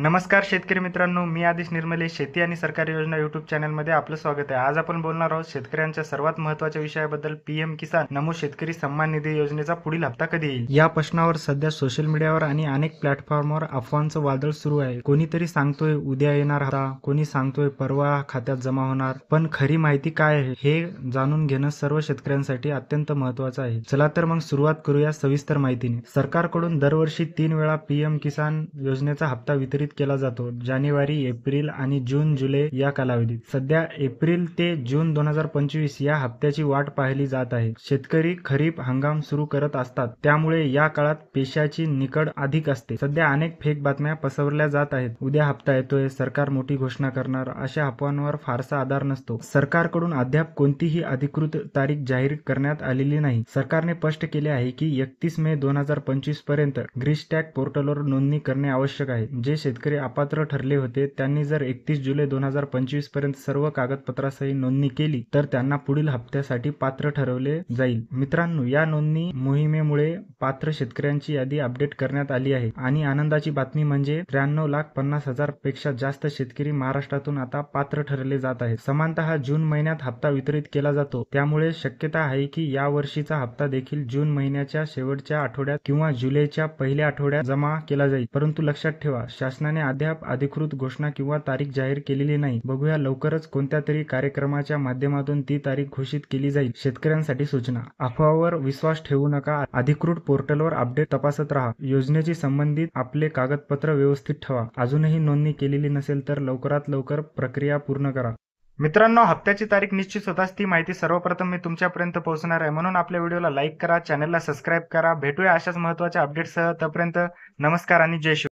नमस्कार शेतकरी मित्रांनो, मी आदिश निर्मले शेती आणि सरकारी योजना युट्यूब चॅनलमध्ये आपलं स्वागत आहे। आज आपण बोलणार आहोत शेतकऱ्यांच्या सर्वात महत्त्वाच्या विषयाबद्दल, पीएम किसान नमो शेतकरी सन्मान निधी योजनेचा पुढील हप्ता कधी येईल। या प्रश्नावर सध्या सोशल मीडियावर आणि अनेक प्लॅटफॉर्मवर अफवांचं वादळ सुरू आहे। कोणीतरी सांगतोय उद्या येणार हप्ता, कोणी सांगतोय परवा खात्यात जमा होणार, पण खरी माहिती काय आहे हे जाणून घेणं सर्व शेतकऱ्यांसाठी अत्यंत महत्त्वाचं आहे। चला तर मग सुरुवात करूया सविस्तर माहितीने। सरकारकडून दरवर्षी 3 वेळा पीएम किसान योजनेचा हप्ता वितरित केला जातो, जानेवारी, एप्रिल आणि जून जुलै या कालावधीत। सध्या एप्रिल ते जून 2025 या हप्त्याची वाट पाहिली जात आहे। शेतकरी खरीप हंगाम सुरू करत असतात, त्यामुळे या काळात पैशाची निकड अधिक असते। सध्या अनेक फेक बातम्या पसरवल्या जात आहेत। उद्या हप्ता येतोय, सरकार मोठी घोषणा करणार, अशा अफवांवर फारसा आधार नसतो। सरकारकडून अद्याप कोणतीही अधिकृत तारीख जाहीर करण्यात आलेली नाही। सरकारने स्पष्ट केले आहे की 31 मे 2025 पर्यंत ग्रीस्टॅक पोर्टलवर नोंदणी करणे आवश्यक आहे। जे शेतकरी अपात्र ठरले होते त्यांनी जर 31 जुलै 2025 पर्यंत सर्व कागदपत्रासह नोंदणी केली तर त्यांना पुढील हप्त्यासाठी पात्र ठरवले जाईल। मित्रांनो, या नोंदणी मोहिमेमुळे पात्र शेतकऱ्यांची यादी अपडेट करण्यात आली आहे आणि आनंदाची बातमी म्हणजे 93,50,000 पेक्षा जास्त शेतकरी महाराष्ट्रातून आता पात्र ठरले जात आहेत। सामान्यतः जून महिन्यात हप्ता वितरित केला जातो, त्यामुळे शक्यता आहे की या वर्षीचा हप्ता देखील जून महिन्याच्या शेवटच्या आठवड्यात किंवा जुलैच्या पहिल्या आठवड्यात जमा केला जाईल। परंतु लक्षात ठेवा, शासनाने अद्याप अधिकृत घोषणा किंवा तारीख जाहीर केलेली नाही। बघूया लवकरच कोणत्या तरी कार्यक्रमाच्या माध्यमातून ती तारीख घोषित केली जाईल। शेतकऱ्यांसाठी सूचना: अफवावर विश्वास ठेवू नका, अधिकृत पोर्टलवर अपडेट तपासत राहा। योजनेशी संबंधित आपले कागदपत्र व्यवस्थित ठेवा। अजूनही नोंदणी केलेली नसेल तर लवकरात लवकर प्रक्रिया पूर्ण करा। मित्रांनो, हप्त्याची तारीख निश्चित होताच ती माहिती सर्वप्रथम मी तुमच्यापर्यंत पोहोचणार आहे, म्हणून आपल्या व्हिडिओला लाईक करा, चॅनलला सबस्क्राईब करा। भेटूया अशाच महत्त्वाच्या अपडेट्ससह। तोपर्यंत नमस्कार आणि जय शिवराय।